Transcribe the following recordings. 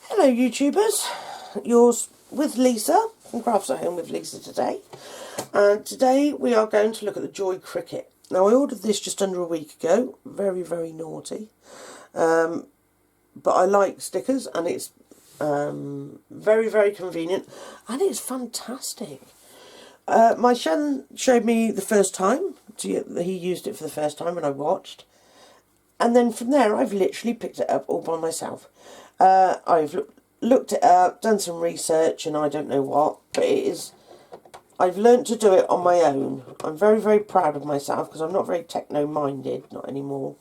Hello YouTubers, yours with Lisa from Crafts at Home with Lisa today. And today we are going to look at the Joy Cricut. Now I ordered this just under a week ago, very naughty. But I like stickers and it's very convenient and it's fantastic. My son showed me the first time, he used it for the first time when I watched. And then from there I've literally picked it up all by myself. I've looked it up, done some research and I don't know what, but I've learnt to do it on my own. I'm very proud of myself because I'm not very techno-minded, not anymore.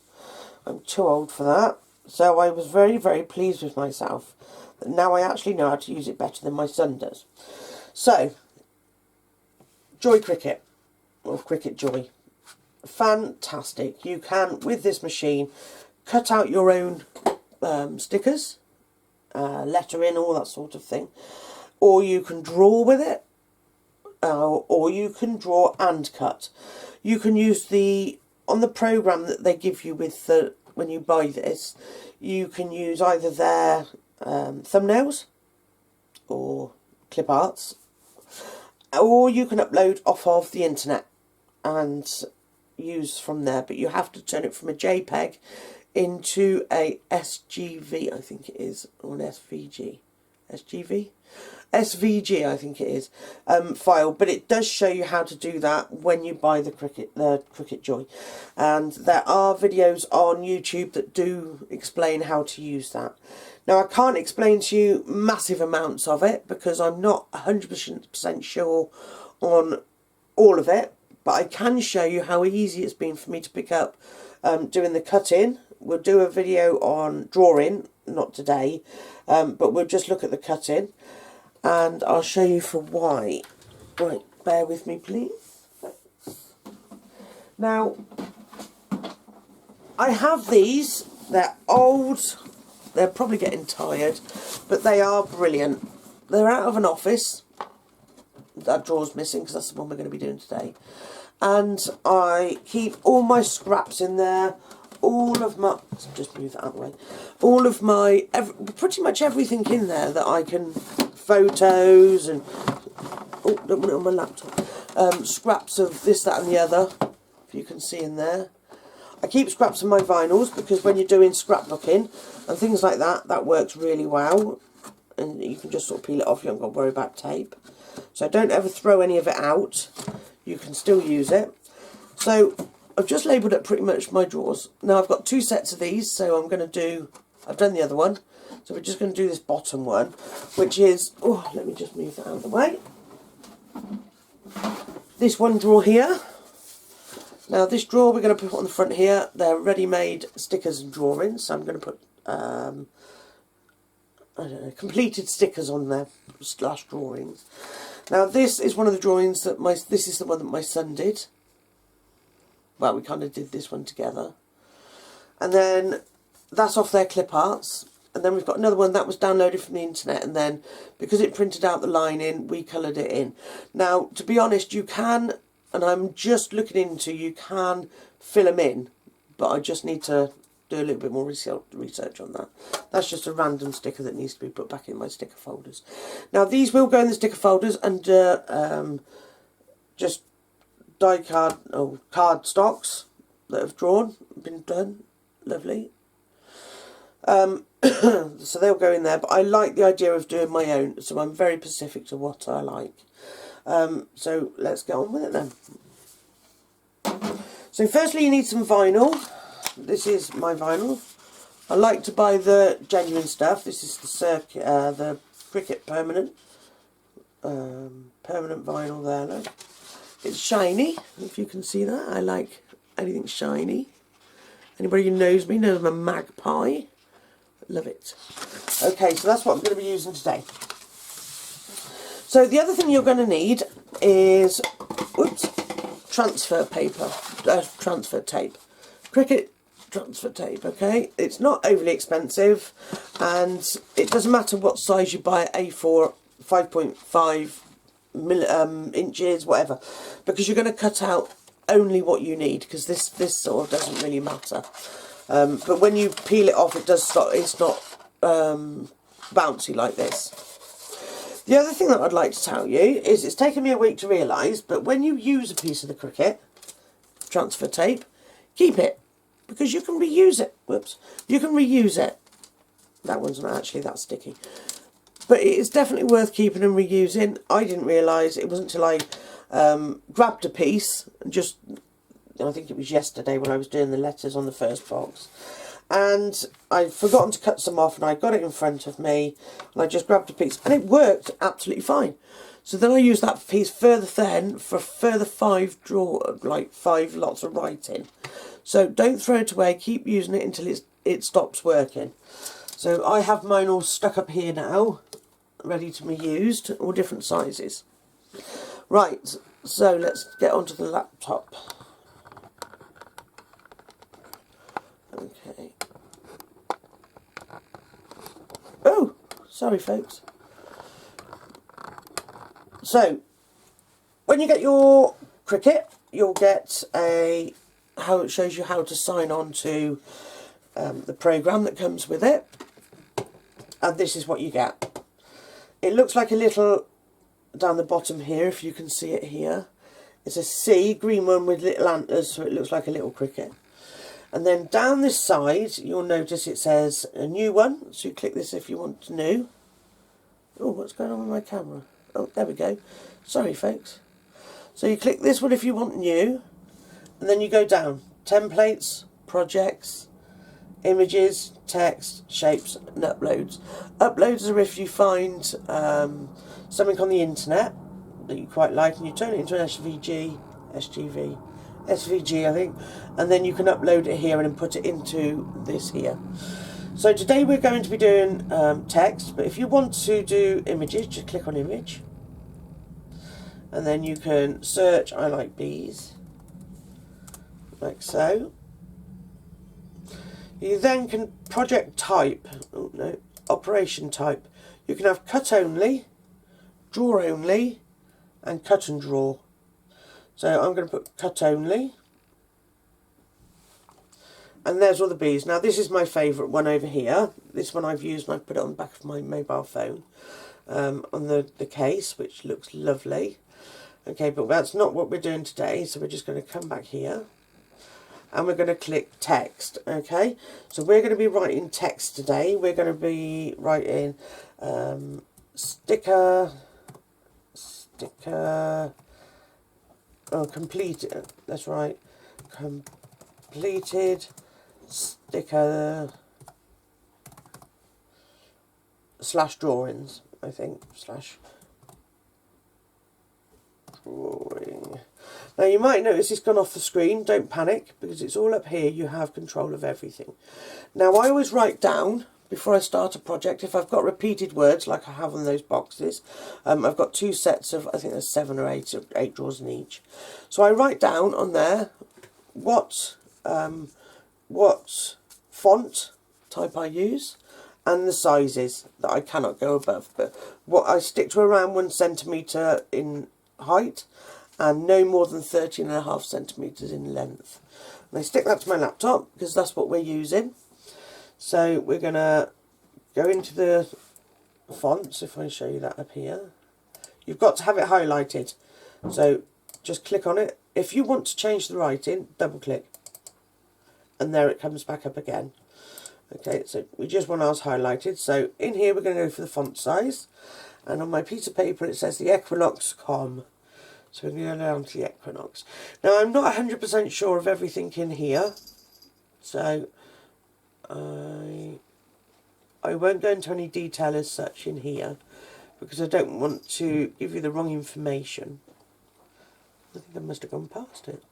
I'm too old for that. So I was very pleased with myself. But now I actually know how to use it better than my son does. So, Joy Cricut, or Cricut Joy. Fantastic. You can, with this machine, cut out your own stickers, lettering, all that sort of thing. Or you can draw with it, or you can draw and cut. You can use on the program that they give you with when you buy this, you can use either their thumbnails or clip arts, or you can upload off of the internet and use from there, but you have to turn it from a JPEG into a SGV, I think it is, or an SVG. SGV? SVG, I think it is, file, but it does show you how to do that when you buy the Cricut Joy. And there are videos on YouTube that do explain how to use that. Now, I can't explain to you massive amounts of it because I'm not 100% sure on all of it, but I can show you how easy it's been for me to pick up doing the cutting. We'll do a video on drawing, not today, but we'll just look at the cutting and I'll show you for why. Right, bear with me please. Now, I have these, they're old, they're probably getting tired, but they are brilliant. They're out of an office. That drawer's missing because that's the one we're going to be doing today. And I keep all my scraps in there, all of my, just move that out of the way, all of my, pretty much everything in there that I can, photos and, oh, don't want it on my laptop, scraps of this, that and the other, if you can see in there. I keep scraps of my vinyls because when you're doing scrapbooking and things like that, that works really well. And you can just sort of peel it off, you haven't got to worry about tape. So don't ever throw any of it out. You can still use it. So I've just labelled up pretty much my drawers. Now I've got two sets of these, so I'm going to do, I've done the other one. So we're just going to do this bottom one, which is, oh, let me just move that out of the way. This one drawer here. Now this drawer we're going to put on the front here. They're ready-made stickers and drawings. So I'm going to put, I don't know, completed stickers on there, / drawings. Now this is one of the drawings that this is the one that my son did. Well, we kind of did this one together. And then that's off their clip arts. And then we've got another one that was downloaded from the internet. And then because it printed out the lining, we coloured it in. Now, to be honest, you can, and I'm just looking into, you can fill them in. But I just need to do a little bit more research on that. That's just a random sticker that needs to be put back in my sticker folders. Now, these will go in the sticker folders under just die card, card stocks that have been done. Lovely. So they'll go in there, but I like the idea of doing my own, so I'm very specific to what I like. So let's get on with it then. So firstly you need some vinyl. This is my vinyl. I like to buy the genuine stuff. This is the Cricut permanent vinyl there. Look. It's shiny, if you can see that. I like anything shiny. Anybody who knows me knows I'm a magpie. Love it. Okay, so that's what I'm going to be using today. So the other thing you're going to need is, transfer paper, transfer tape. Cricut transfer tape, okay? It's not overly expensive, and it doesn't matter what size you buy, A4, 5.5 inches, whatever, because you're going to cut out only what you need, because this sort of doesn't really matter. But when you peel it off, it does stop. It's not bouncy like this. The other thing that I'd like to tell you is it's taken me a week to realise, but when you use a piece of the Cricut transfer tape, keep it, because you can reuse it. Whoops. You can reuse it. That one's not actually that sticky. But it is definitely worth keeping and reusing. I didn't realise, it wasn't until I grabbed a piece, just, I think it was yesterday when I was doing the letters on the first box. And I'd forgotten to cut some off, and I got it in front of me, and I just grabbed a piece, and it worked absolutely fine. So then I used that piece further then for further 5 lots of writing. So don't throw it away, keep using it until it stops working. So I have mine all stuck up here now, ready to be used, all different sizes. Right, so let's get onto the laptop. Okay. Oh, sorry folks. So, when you get your Cricut, you'll get how it shows you how to sign on to the program that comes with it. And this is what you get. It looks like a little, down the bottom here, if you can see it here. It's a C, green one with little antlers, so it looks like a little cricket. And then down this side, you'll notice it says a new one. So you click this if you want to new. Oh, what's going on with my camera? Oh, there we go. Sorry, folks. So you click this one if you want new. And then you go down. Templates, projects, images, text, shapes, and uploads. Uploads are if you find something on the internet that you quite like and you turn it into an SVG I think, and then you can upload it here and then put it into this here. So today we're going to be doing text, but if you want to do images, just click on image, and then you can search I like bees, like so. You then can project type, oh no, operation type. You can have cut only, draw only, and cut and draw. So I'm going to put cut only. And there's all the bees. Now this is my favourite one over here. This one I've used and I've put it on the back of my mobile phone. On the case, which looks lovely. Okay, but that's not what we're doing today. So we're just going to come back here. And we're going to click text. Okay, so we're going to be writing text today. We're going to be writing sticker. Oh, completed. That's right. Completed sticker / drawings. I think / drawing. Now you might notice it's gone off the screen. Don't panic, because it's all up here. You have control of everything. Now I always write down before I start a project, if I've got repeated words like I have on those boxes. I've got 2 sets of, I think there's 7 or 8 drawers in each. So I write down on there what font type I use and the sizes that I cannot go above. But what I stick to around 1 centimetre in height and no more than 13.5 centimetres in length. And I stick that to my laptop because that's what we're using. So we're going to go into the fonts, if I show you that up here. You've got to have it highlighted. So just click on it. If you want to change the writing, double click. And there it comes back up again. Okay, so we just want ours highlighted. So in here we're going to go for the font size. And on my piece of paper it says the Equinox Com. So we're going to go down to the Equinox. Now I'm not 100% sure of everything in here. So I won't go into any detail as such in here because I don't want to give you the wrong information. I think I must have gone past it.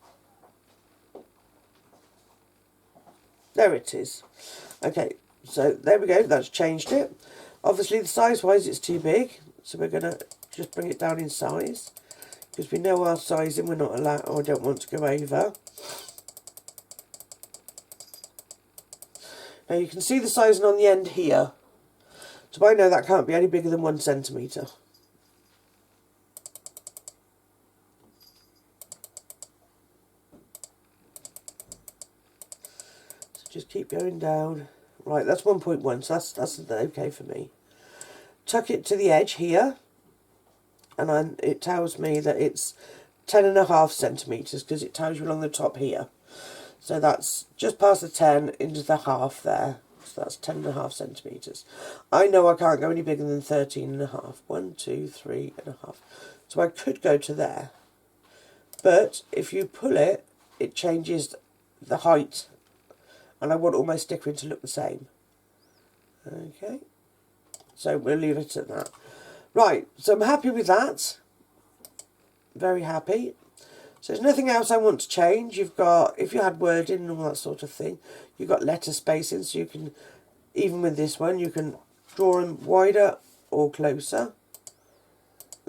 There it is. Okay, so there we go, that's changed it. Obviously the size wise it's too big, so we're going to just bring it down in size because we know our sizing, we're not allowed, or I don't want to go over. Now you can see the sizing on the end here. So I know that can't be any bigger than 1 centimetre. So just keep going down. Right, that's 1.1, so that's okay for me. tuck it to the edge here, and it tells me that it's 10.5 centimetres because it tells you along the top here. So that's just past the 10 into the half there. So that's 10.5 centimetres. I know I can't go any bigger than 13.5. 1, 2, 3.5. So I could go to there. But if you pull it, it changes the height. And I want all my stickering to look the same. Okay. So we'll leave it at that. Right, so I'm happy with that. Very happy. So there's nothing else I want to change. You've got, if you had wording and all that sort of thing, you've got letter spacing, so you can, even with this one, you can draw them wider or closer,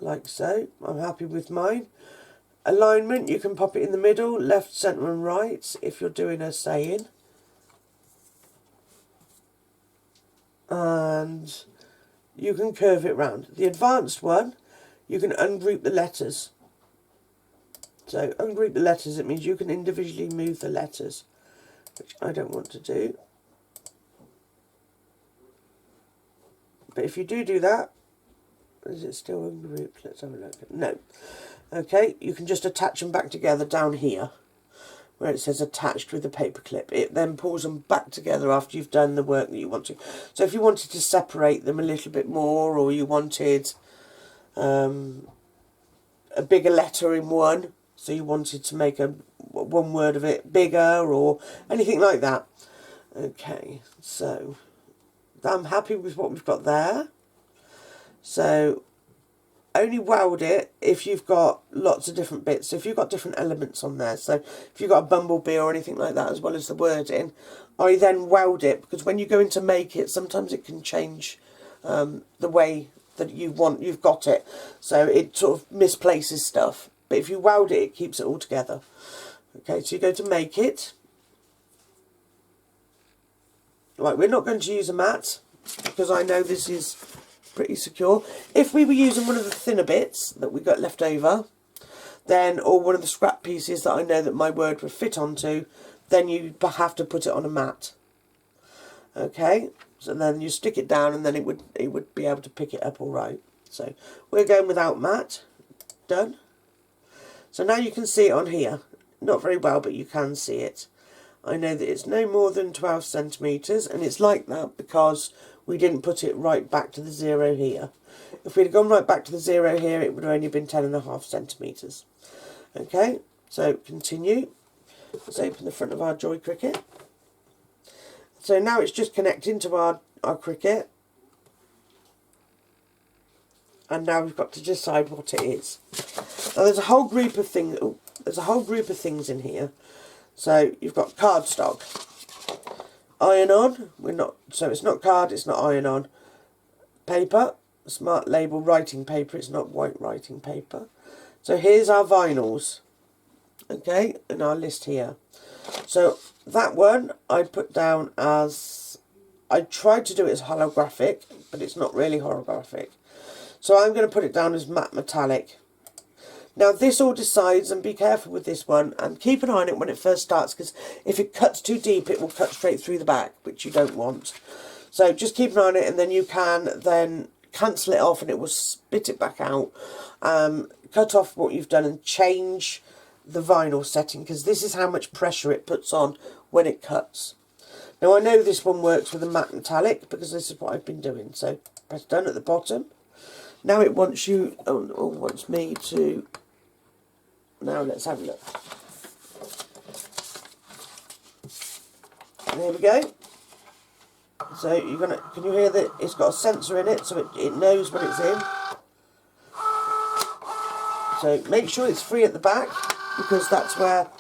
like so. I'm happy with mine. Alignment, you can pop it in the middle, left, centre and right, if you're doing a saying. And you can curve it round. The advanced one, you can ungroup the letters. So ungroup the letters, it means you can individually move the letters, which I don't want to do. But if you do that, is it still ungrouped? Let's have a look. No. Okay, you can just attach them back together down here, where it says attached with a paper clip. It then pulls them back together after you've done the work that you want to. So if you wanted to separate them a little bit more, or you wanted a bigger letter in one, so you wanted to make one word of it bigger or anything like that. Okay, so I'm happy with what we've got there. So only weld it if you've got lots of different bits. So if you've got different elements on there, so if you've got a bumblebee or anything like that as well as the wording, I then weld it, because when you go in to make it, sometimes it can change the way that you've got it. So it sort of misplaces stuff. But if you weld it, it keeps it all together. Okay, so you go to make it. Right, we're not going to use a mat, because I know this is pretty secure. If we were using one of the thinner bits that we got left over, then, or one of the scrap pieces that I know that my word would fit onto, then you have to put it on a mat. Okay, so then you stick it down and then it would be able to pick it up all right. So we're going without mat. Done. So now you can see it on here. Not very well, but you can see it. I know that it's no more than 12 centimetres, and it's like that because we didn't put it right back to the 0 here. If we'd gone right back to the 0 here, it would have only been 10.5 centimetres. Okay, so continue. Let's open the front of our Joy Cricut. So now it's just connecting to our Cricut. And now we've got to decide what it is. Now there's a whole group of things. Oh, there's a whole group of things in here. So you've got cardstock, iron on. So it's not card. It's not iron on. Paper, smart label writing paper. It's not white writing paper. So here's our vinyls. Okay, in our list here. So that one I put down as, I tried to do it as holographic, but it's not really holographic. So I'm going to put it down as matte metallic. Now this all decides, and be careful with this one, and keep an eye on it when it first starts, because if it cuts too deep it will cut straight through the back, which you don't want. So just keep an eye on it, and then you can then cancel it off and it will spit it back out. Cut off what you've done and change the vinyl setting, because this is how much pressure it puts on when it cuts. Now I know this one works with a matte metallic because this is what I've been doing. So press done at the bottom. Now it wants you, wants me to, now let's have a look. There we go. So you're gonna, can you hear that it's got a sensor in it, so it knows when it's in. So make sure it's free at the back, because that's where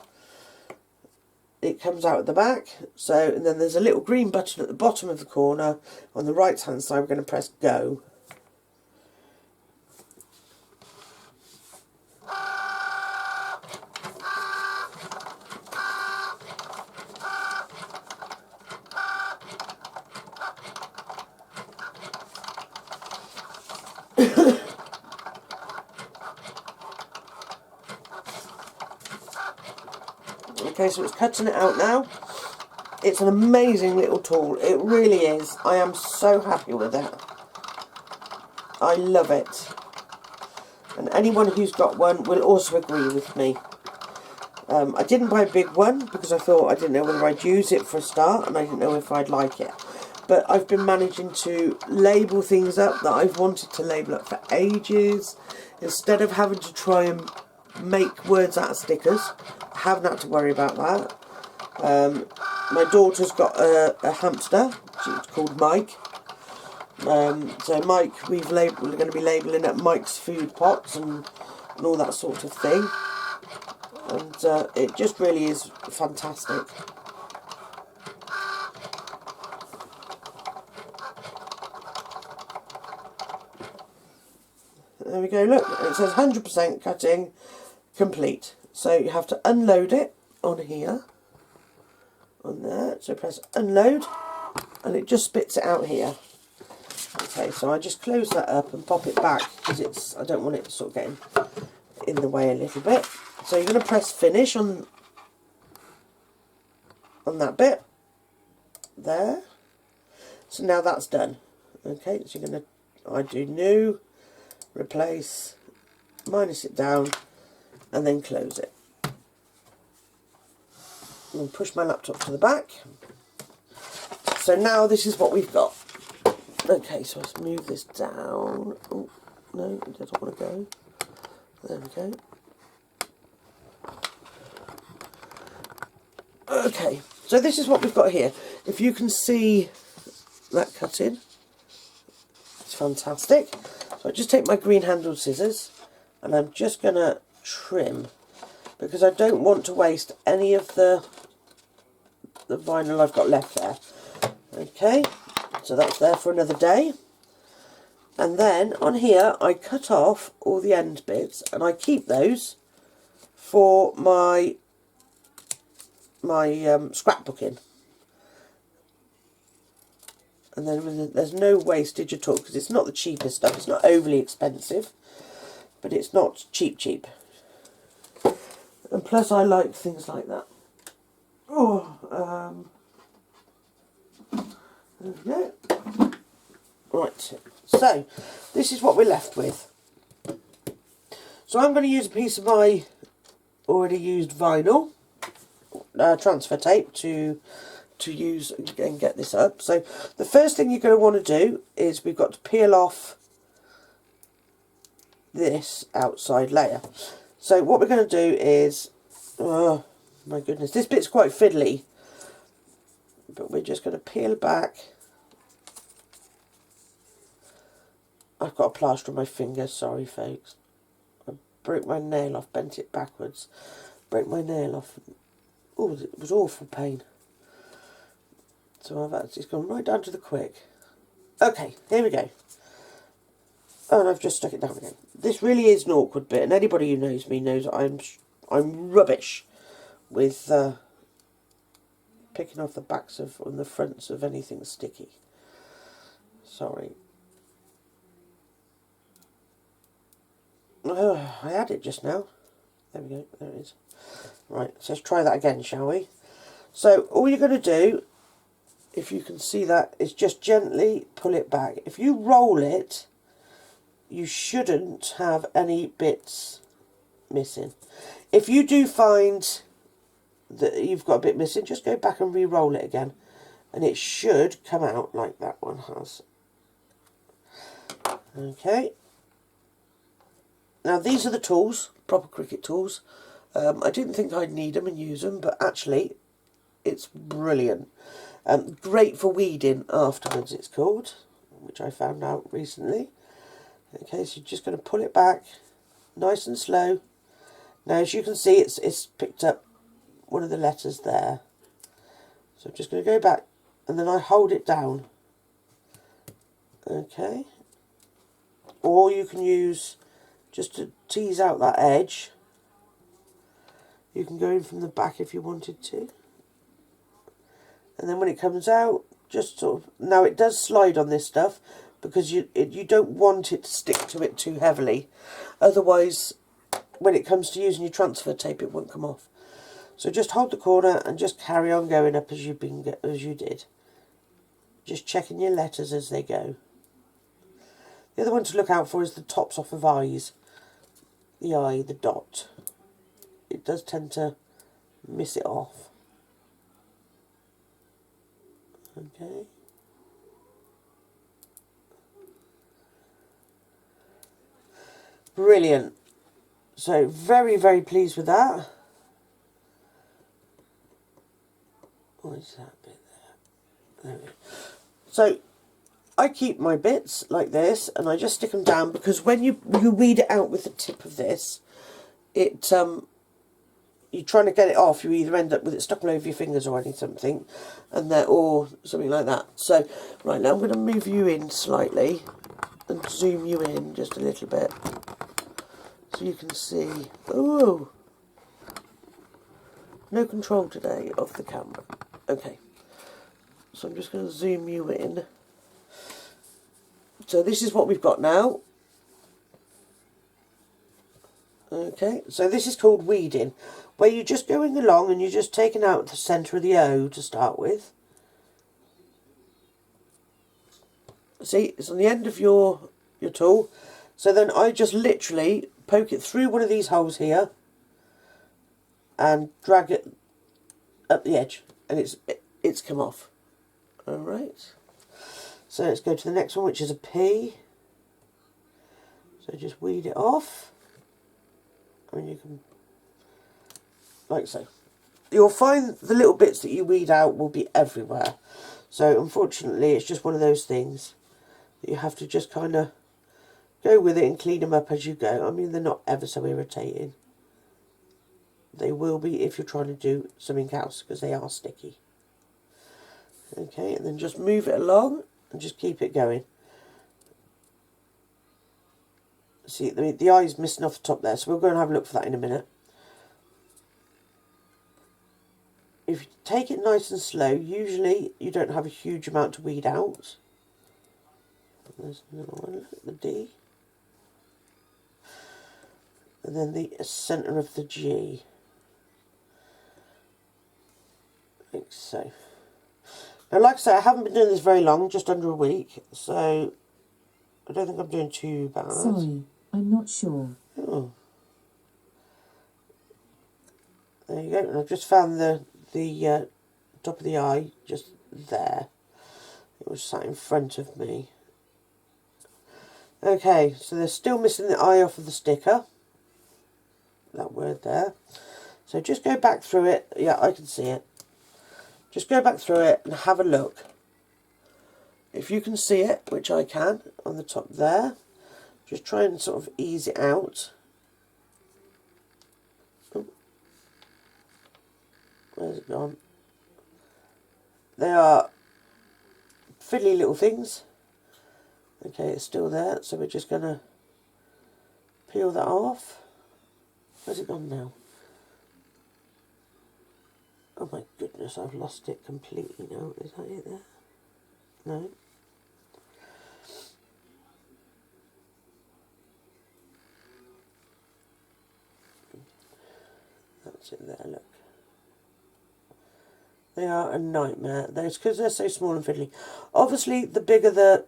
it comes out at the back. So, and then there's a little green button at the bottom of the corner. On the right hand side we're going to press go. Okay, so it's cutting it out now. It's an amazing little tool. It really is. I am so happy with it. I love it. And anyone who's got one will also agree with me. I didn't buy a big one because I thought I didn't know whether I'd use it for a start, and I didn't know if I'd like it. But I've been managing to label things up that I've wanted to label up for ages. Instead of having to try and make words out of stickers, I haven't had to worry about that. My daughter's got a hamster, it's called Mike. So Mike, we're going to be labelling up Mike's food pots and all that sort of thing. And it just really is fantastic. There we go, look, it says 100% cutting complete. So you have to unload it on here, on there, so press unload, and it just spits it out here. Okay, so I just close that up and pop it back, because I don't want it sort of getting in the way a little bit. So you're going to press finish on that bit, there. So now that's done. Okay, so you're going to, I do new, replace, minus it down, and then close it. And push my laptop to the back. So now this is what we've got. Okay, so let's move this down. Oh, no, it doesn't want to go. There we go. Okay, so this is what we've got here. If you can see that cutting, it's fantastic. So I just take my green handled scissors and I'm just going to trim, because I don't want to waste any of the vinyl I've got left there. Okay, so that's there for another day. And then on here I cut off all the end bits and I keep those for my scrapbooking. And then there's no wastage at all, because it's not the cheapest stuff. It's not overly expensive, but it's not cheap. And plus I like things like that. Oh, there we go. Right, so this is what we're left with. So I'm going to use a piece of my already used vinyl transfer tape to use and get this up. So the first thing you're going to want to do is we've got to peel off this outside layer. So what we're going to do is, oh my goodness, this bit's quite fiddly, but we're just going to peel back. I've got a plaster on my finger, sorry folks. I broke my nail off, bent it backwards, broke my nail off. Oh, it was awful pain. So it's gone right down to the quick. Okay, here we go. Oh, and I've just stuck it down again. This really is an awkward bit, and anybody who knows me knows I'm rubbish with picking off the backs of and the fronts of anything sticky. Sorry. Oh, I had it just now. There we go, there it is. Right, so let's try that again, shall we? So all you're going to do, if you can see that, is just gently pull it back. If you roll it, you shouldn't have any bits missing. If you do find that you've got a bit missing, just go back and re-roll it again, and it should come out like that one has. Okay. Now these are the tools, proper Cricut tools. I didn't think I'd need them and use them, but actually it's brilliant. Great for weeding afterwards, it's called, which I found out recently. Okay, so you're just going to pull it back nice and slow. Now as you can see, it's picked up one of the letters there. So I'm just going to go back and then I hold it down. Okay. Or you can use, just to tease out that edge, you can go in from the back if you wanted to. And then when it comes out, just sort of, now it does slide on this stuff because you don't want it to stick to it too heavily. Otherwise, when it comes to using your transfer tape, it won't come off. So just hold the corner and just carry on going up as you did. Just checking your letters as they go. The other one to look out for is the tops off of eyes. The eye, the dot. It does tend to miss it off. Okay. Brilliant. So very, very pleased with that. What is that bit there? There we go. So I keep my bits like this and I just stick them down, because when you weed it out with the tip of this, it you're trying to get it off, you either end up with it stuck all over your fingers or something, and or something like that. So right, now I'm going to move you in slightly and zoom you in just a little bit so you can see. Oh, no control today of the camera. Okay, so I'm just going to zoom you in. So this is what we've got now. Okay, so this is called weeding, where you're just going along and you're just taking out the centre of the O to start with. See, it's on the end of your tool. So then I just literally poke it through one of these holes here and drag it up the edge, and it's come off. All right. So let's go to the next one, which is a P. So just weed it off. I mean, you can, like so. You'll find the little bits that you weed out will be everywhere. So unfortunately, it's just one of those things that you have to just kind of go with it and clean them up as you go. I mean, they're not ever so irritating. They will be if you're trying to do something else, because they are sticky. Okay, and then just move it along and just keep it going. See, the eye's missing off the top there, so we'll go and have a look for that in a minute. If you take it nice and slow, usually you don't have a huge amount to weed out. There's another one, the D. And then the centre of the G. Like so. Now, like I say, I haven't been doing this very long, just under a week, so I don't think I'm doing too bad. Sorry, I'm not sure. Oh. There you go. And I've just found the top of the eye just there. It was sat in front of me. Okay, so they're still missing the eye off of the sticker. That word there. So just go back through it. Yeah, I can see it. Just go back through it and have a look. If you can see it, which I can, on the top there, just try and sort of ease it out. Oh. Where's it gone? They are fiddly little things. Okay, it's still there, so we're just going to peel that off. Where's it gone now? Oh my goodness, I've lost it completely now. Is that it there? No. That's it there, look. They are a nightmare. It's because they're so small and fiddly. Obviously, the bigger the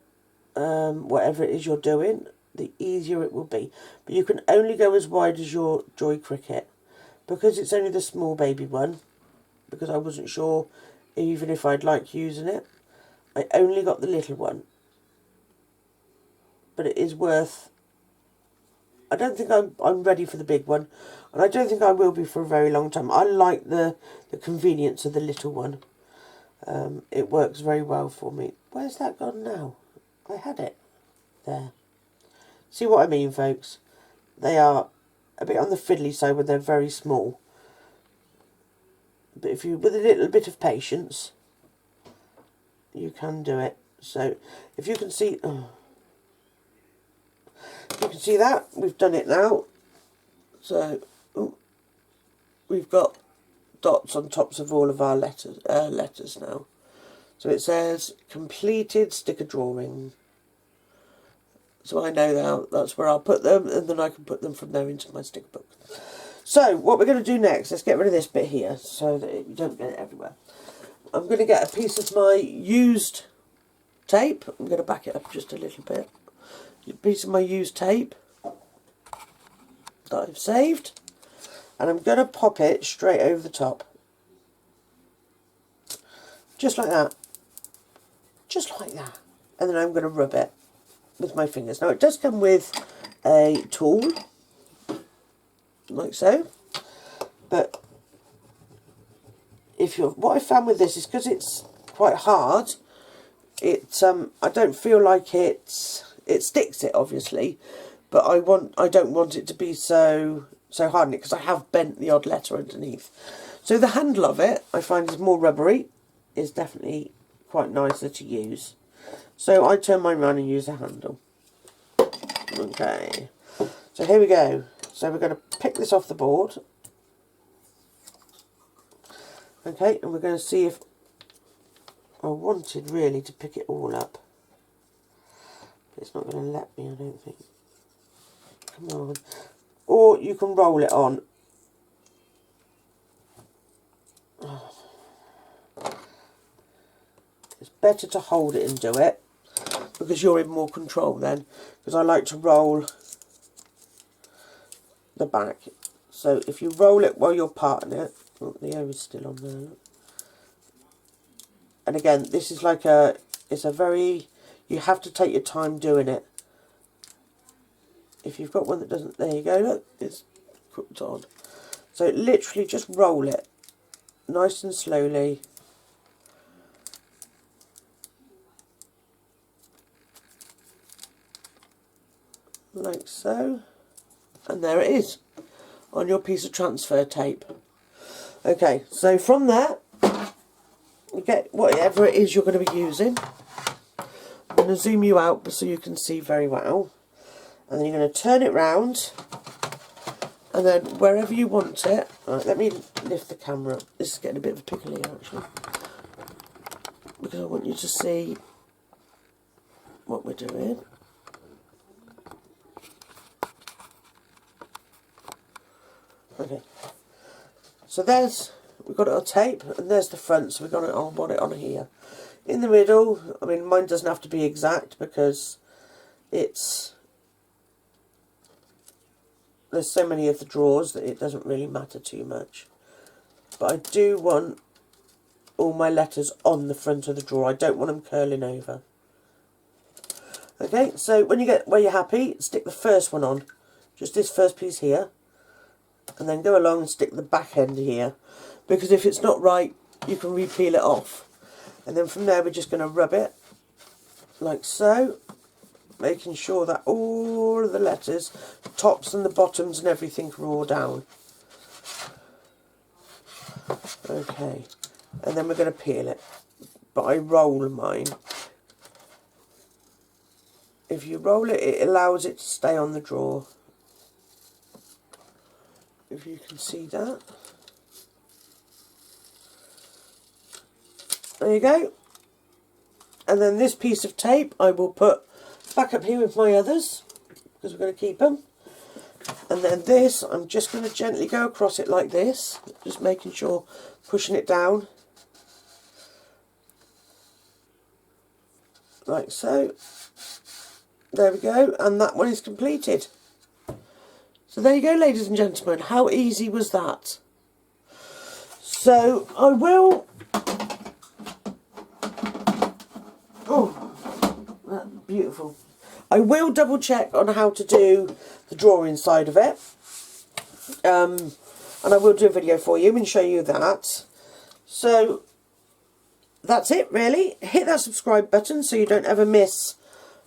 whatever it is you're doing, the easier it will be. But you can only go as wide as your Joy Cricut. Because it's only the small baby one, because I wasn't sure even if I'd like using it, I only got the little one. But it is worth... I don't think I'm ready for the big one, and I don't think I will be for a very long time. I like the convenience of the little one. It works very well for me. Where's that gone now? I had it. There. See what I mean, folks? They are a bit on the fiddly side when they're very small. But if you, with a little bit of patience, you can do it. So, if you can see... Oh, you can see that we've done it now. So we've got dots on tops of all of our letters now. So it says completed sticker drawing. So I know now that's where I'll put them, and then I can put them from there into my sticker book. So what we're going to do next, let's get rid of this bit here so that you don't get it everywhere. I'm going to get a piece of my used tape. I'm going to back it up just a little bit. a piece of my used tape that I've saved, and I'm going to pop it straight over the top. Just like that. Just like that. And then I'm going to rub it with my fingers. Now it does come with a tool, like so, but what I found with this is because it's quite hard, I don't feel like it sticks it, obviously, but I don't want it to be so hard on it, because I have bent the odd letter underneath. So the handle of it I find is more rubbery, is definitely quite nicer to use. So I turn mine around and use the handle. Okay, so here we go. So we're going to pick this off the board. Okay, and we're going to see if I wanted really to pick it all up. But it's not going to let me, I don't think. Come on. Or you can roll it on. It's better to hold it and do it, because you're in more control then. Because I like to roll the back. So if you roll it while you're parting it, oh, the O is still on there. And again, this is like you have to take your time doing it. If you've got one that doesn't, there you go, look, it's crooked on. So literally just roll it nice and slowly. Like so. And there it is, on your piece of transfer tape. Okay, so from there, you get whatever it is you're going to be using. I'm going to zoom you out so you can see very well. And then you're going to turn it round. And then wherever you want it, right, let me lift the camera up. This is getting a bit of a pickle here actually, because I want you to see what we're doing. Okay, so we've got it on tape, and there's the front, so we've got it on, want it on here. In the middle, I mean, mine doesn't have to be exact because there's so many of the drawers that it doesn't really matter too much. But I do want all my letters on the front of the drawer. I don't want them curling over. Okay, so when you get where you're happy, stick the first one on. Just this first piece here. And then go along and stick the back end here. Because if it's not right, you can re-peel it off. And then from there, we're just going to rub it like so. Making sure that all of the letters, the tops and the bottoms and everything are all down. Okay, and then we're going to peel it. But I roll mine. If you roll it, it allows it to stay on the drawer. If you can see that. There you go. And then this piece of tape I will put back up here with my others, because we're going to keep them. And then this, I'm just going to gently go across it like this, just making sure, pushing it down. Like so. There we go, and that one is completed. So there you go, ladies and gentlemen. How easy was that? So I will... Oh, that's beautiful. I will double check on how to do the drawing side of it. And I will do a video for you and show you that. So that's it really. Hit that subscribe button so you don't ever miss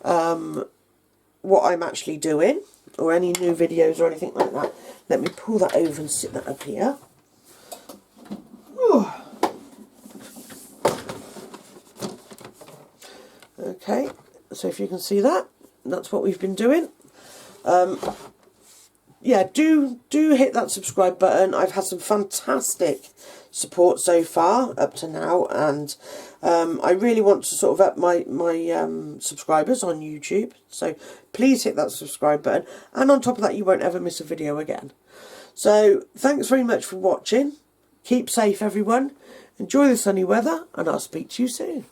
what I'm actually doing, or any new videos or anything like that. Let me pull that over and sit that up here. Ooh. Okay, so if you can see that, that's what we've been doing. Yeah, do hit that subscribe button. I've had some fantastic support so far up to now, and I really want to sort of up my subscribers on YouTube, so please hit that subscribe button, and on top of that you won't ever miss a video again. So thanks very much for watching. Keep safe everyone, enjoy the sunny weather, and I'll speak to you soon.